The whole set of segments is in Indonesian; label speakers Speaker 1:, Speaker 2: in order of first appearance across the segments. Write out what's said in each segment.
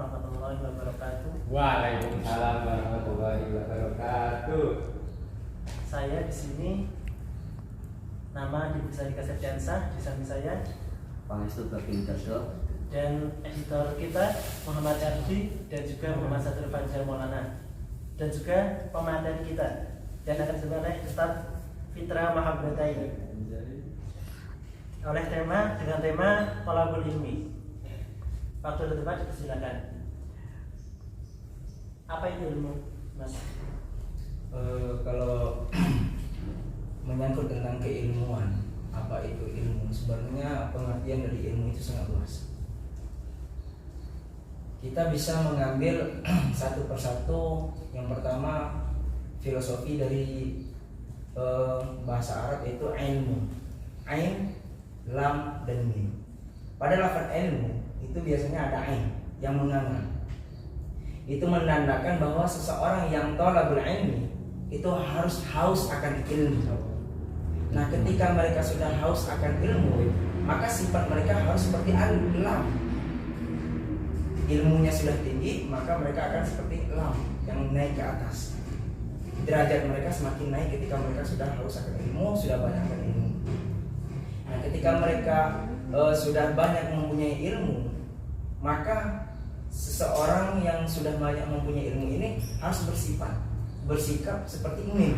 Speaker 1: warahmatullahi wabarakatuh.
Speaker 2: Waalaikumsalam warahmatullahi wabarakatuh.
Speaker 1: Saya di sini, nama Ibu Sadika Septiansah di samping saya,
Speaker 3: Pangestu Babinterso,
Speaker 1: dan editor kita Muhammad Ardi dan juga Muhammad Satur Fajar Maulana, dan juga pemateri kita dan akan sebagai Ustaz Fitra Mahabbatain dengan tema Thalabul Ilmi. Waktu dan tempat silakan. Apa itu ilmu, Mas?
Speaker 4: Kalau menyangkut tentang keilmuan, apa itu ilmu? Sebenarnya pengertian dari ilmu itu sangat luas. Kita bisa mengambil satu persatu. Yang pertama, filosofi dari bahasa Arab yaitu ilmu. Ain, lam, dan mim. Pada lafaz ilmu itu biasanya ada ain yang menganga. Itu menandakan bahwa seseorang yang thalabul ilmi itu harus haus akan ilmu. Nah, ketika mereka sudah haus akan ilmu, maka sifat mereka harus seperti lam. Ilmunya sudah tinggi, maka mereka akan seperti lam yang naik ke atas. Derajat mereka semakin naik ketika mereka sudah haus akan ilmu, sudah banyak akan ilmu. Nah, ketika mereka sudah banyak mempunyai ilmu, maka seseorang yang sudah banyak mempunyai ilmu ini harus bersikap seperti ini,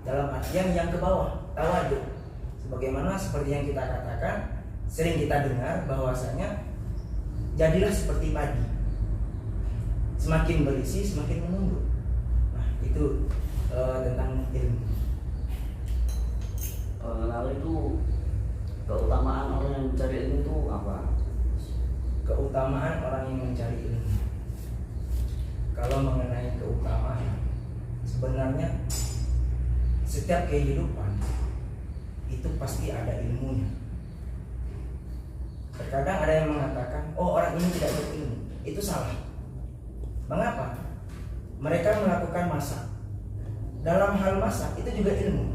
Speaker 4: dalam artian yang ke bawah, tawadhu. Sebagaimana seperti yang kita katakan, sering kita dengar bahwasanya jadilah seperti padi, semakin berisi semakin menunduk. Nah, itu tentang ilmu.
Speaker 3: lalu itu keutamaan orang yang mencari ilmu itu apa?
Speaker 4: Keutamaan orang yang mencari ilmu. Kalau mengenai keutamaan, sebenarnya setiap kehidupan itu pasti ada ilmunya. Terkadang ada yang mengatakan, oh orang ini tidak berilmu. Itu salah. Mengapa? Mereka melakukan masak. Dalam hal masak itu juga ilmu.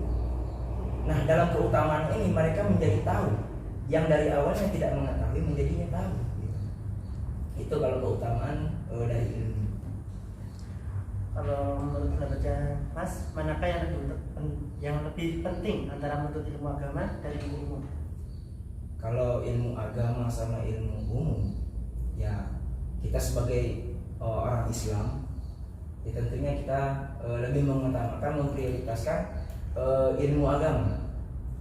Speaker 4: Nah, dalam keutamaan ini mereka menjadi tahu yang dari awalnya tidak mengetahui menjadinya tahu. Itu kalau keutamaan dari ilmu.
Speaker 1: Kalau menurut pendapatnya Mas, manakah yang lebih penting antara menuntut ilmu agama dan ilmu umum?
Speaker 4: Kalau ilmu agama sama ilmu umum, ya kita sebagai orang Islam, ya tentunya kita lebih mengutamakan, memprioritaskan ilmu agama.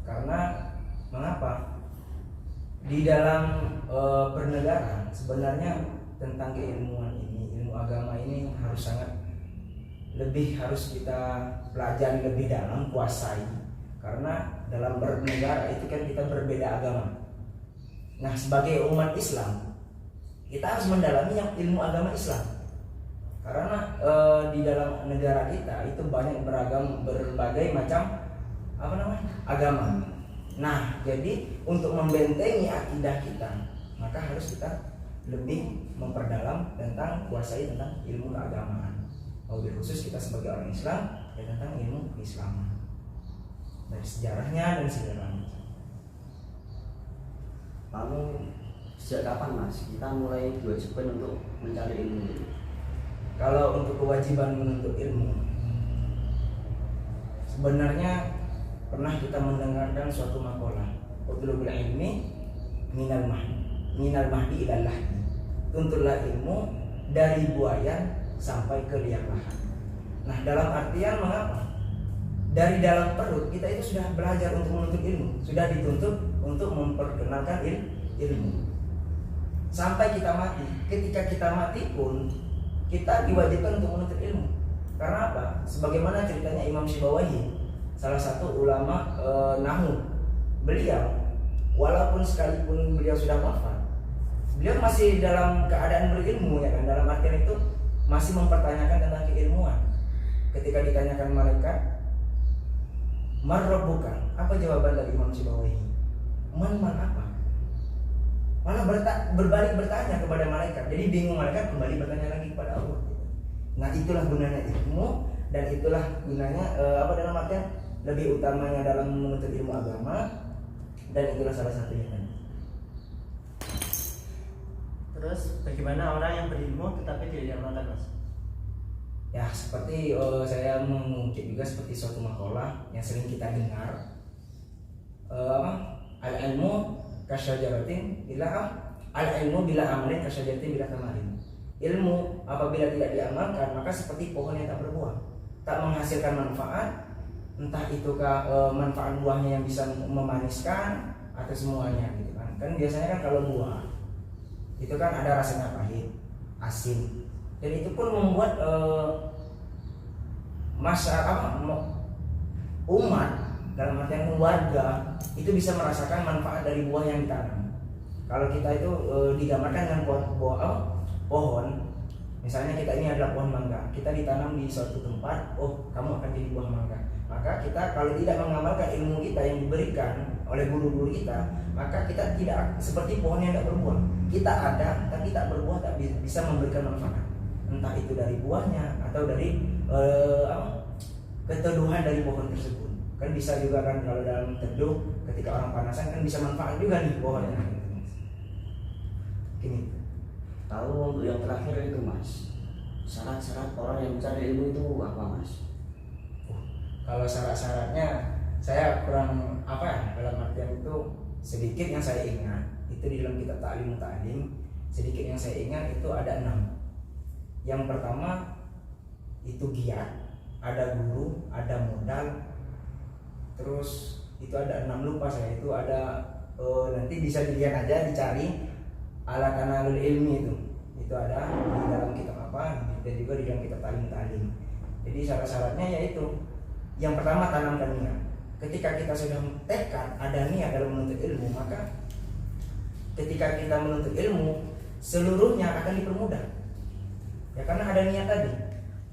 Speaker 4: Karena mengapa? Di dalam bernegara sebenarnya tentang keilmuan ini, ilmu agama ini harus kita pelajari lebih dalam, kuasai. Karena dalam bernegara itu kan kita berbeda agama. Nah, sebagai umat Islam kita harus mendalami yang ilmu agama Islam. Karena di dalam negara kita itu banyak berbagai macam agama. Nah, jadi untuk membentengi akidah kita, maka harus kita lebih memperdalam tentang kuasai tentang ilmu keagamaan. Lebih khusus kita sebagai orang Islam ya tentang ilmu keislaman, dari sejarahnya dan sejarahnya.
Speaker 3: Lalu sejak kapan Mas kita mulai diwajibkan untuk mencari ilmu?
Speaker 4: Kalau untuk kewajiban menuntut ilmu, sebenarnya pernah kita mendengarkan suatu makalah, utlubul ilmi minal mahdi ilal lahdi. Tuntutlah ilmu dari buayan sampai ke liang lahat. Nah, dalam artian mengapa? Dari dalam perut kita itu sudah belajar untuk menuntut ilmu, sudah dituntut untuk memperkenalkan ilmu. Sampai kita mati. Ketika kita mati pun kita diwajibkan untuk menuntut ilmu. Karena apa? Sebagaimana ceritanya Imam Syibawahi, salah satu ulama Nahwu. Beliau walaupun sekalipun beliau sudah wafat, beliau masih dalam keadaan berilmu, ya kan? Dalam artian itu masih mempertanyakan tentang keilmuan. Ketika ditanyakan malaikat, "Man rabbuka?" Apa jawaban dari Imam Syibawahi? Man apa? Malah berbalik bertanya kepada malaikat. Jadi bingung malaikat, kembali bertanya lagi kepada Allah. Nah, itulah gunanya ilmu, dan itulah gunanya dalam artian lebih utamanya dalam menuntut ilmu agama, dan itulah salah satunya tadi.
Speaker 1: Terus bagaimana orang yang berilmu tetapi tidak diamalkan, Mas?
Speaker 4: Ya seperti saya mengungkit juga seperti suatu makalah yang sering kita dengar, al-ilmu kasyajaratin al-ilmu bila amalin kasyajaratin bila tamarin. Ilmu apabila tidak diamalkan maka seperti pohon yang tak berbuah, tak menghasilkan manfaat, entah itukah manfaat buahnya yang bisa memaniskan atau semuanya gitu kan. Kan biasanya kan kalau buah itu kan ada rasanya pahit, asin, dan itu pun membuat umat dalam artian warga itu bisa merasakan manfaat dari buah yang ditanam. Kalau kita itu digambarkan dengan pohon, misalnya kita ini adalah pohon mangga, kita ditanam di suatu tempat, oh kamu akan jadi buah mangga. Maka kita kalau tidak mengamalkan ilmu kita yang diberikan oleh guru-guru kita, maka kita tidak seperti pohon yang tidak berbuah. Kita ada tapi tak berbuah, tak bisa memberikan manfaat. Entah itu dari buahnya atau dari keteduhan dari pohon tersebut. Kan bisa juga kan kalau dalam teduh ketika orang panasan kan bisa manfaat juga nih pohonnya. Gini.
Speaker 3: Lalu untuk yang terakhir itu Mas, syarat-syarat orang yang mencari ilmu itu apa Mas?
Speaker 4: Kalau syarat-syaratnya saya kurang dalam artian itu sedikit yang saya ingat itu di dalam kitab Ta'lim sedikit yang saya ingat itu ada 6. Yang pertama itu giat, ada guru, ada modal, terus itu ada 6 lupa saya, itu ada nanti bisa dilihat aja dicari ala kanalul ilmi itu ada di dalam kitab dan juga di dalam kitab Ta'lim. Jadi syarat-syaratnya yaitu yang pertama tanamkan niat. Ketika kita sudah tekad ada niat dalam menuntut ilmu, maka ketika kita menuntut ilmu seluruhnya akan dipermudah. Ya karena ada niat tadi.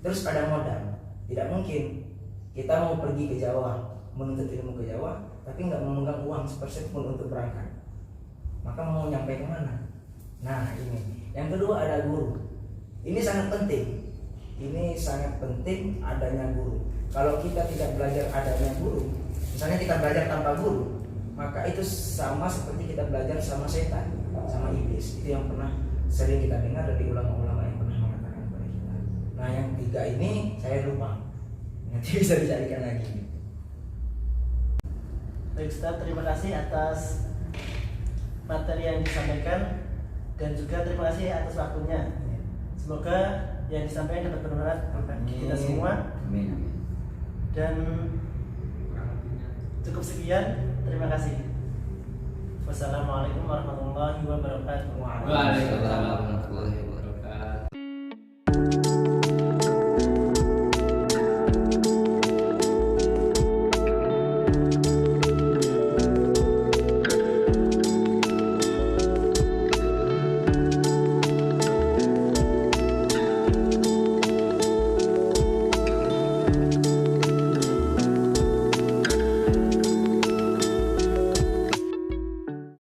Speaker 4: Terus ada modal. Tidak mungkin kita mau pergi ke Jawa, menuntut ilmu ke Jawa, tapi nggak memegang uang sepersen pun untuk berangkat. Maka mau nyampe kemana? Nah ini. Yang kedua ada guru. Ini sangat penting. Ini sangat penting adanya guru. Kalau kita tidak belajar adanya guru, misalnya kita belajar tanpa guru, maka itu sama seperti kita belajar sama setan, sama iblis. Itu yang pernah sering kita dengar dari ulama-ulama yang pernah mengatakan kepada kita. Nah yang 3 ini saya lupa, nanti bisa dicarikan lagi.
Speaker 1: Baik Ustaz, terima kasih atas materi yang disampaikan dan juga terima kasih atas waktunya. Semoga yang disampaikan dapat bermanfaat bagi kita semua.
Speaker 3: Amin.
Speaker 1: Dan cukup sekian, terima kasih. Wassalamualaikum warahmatullahi wabarakatuh.
Speaker 2: Waalaikumsalam warahmatullahi wabarakatuh.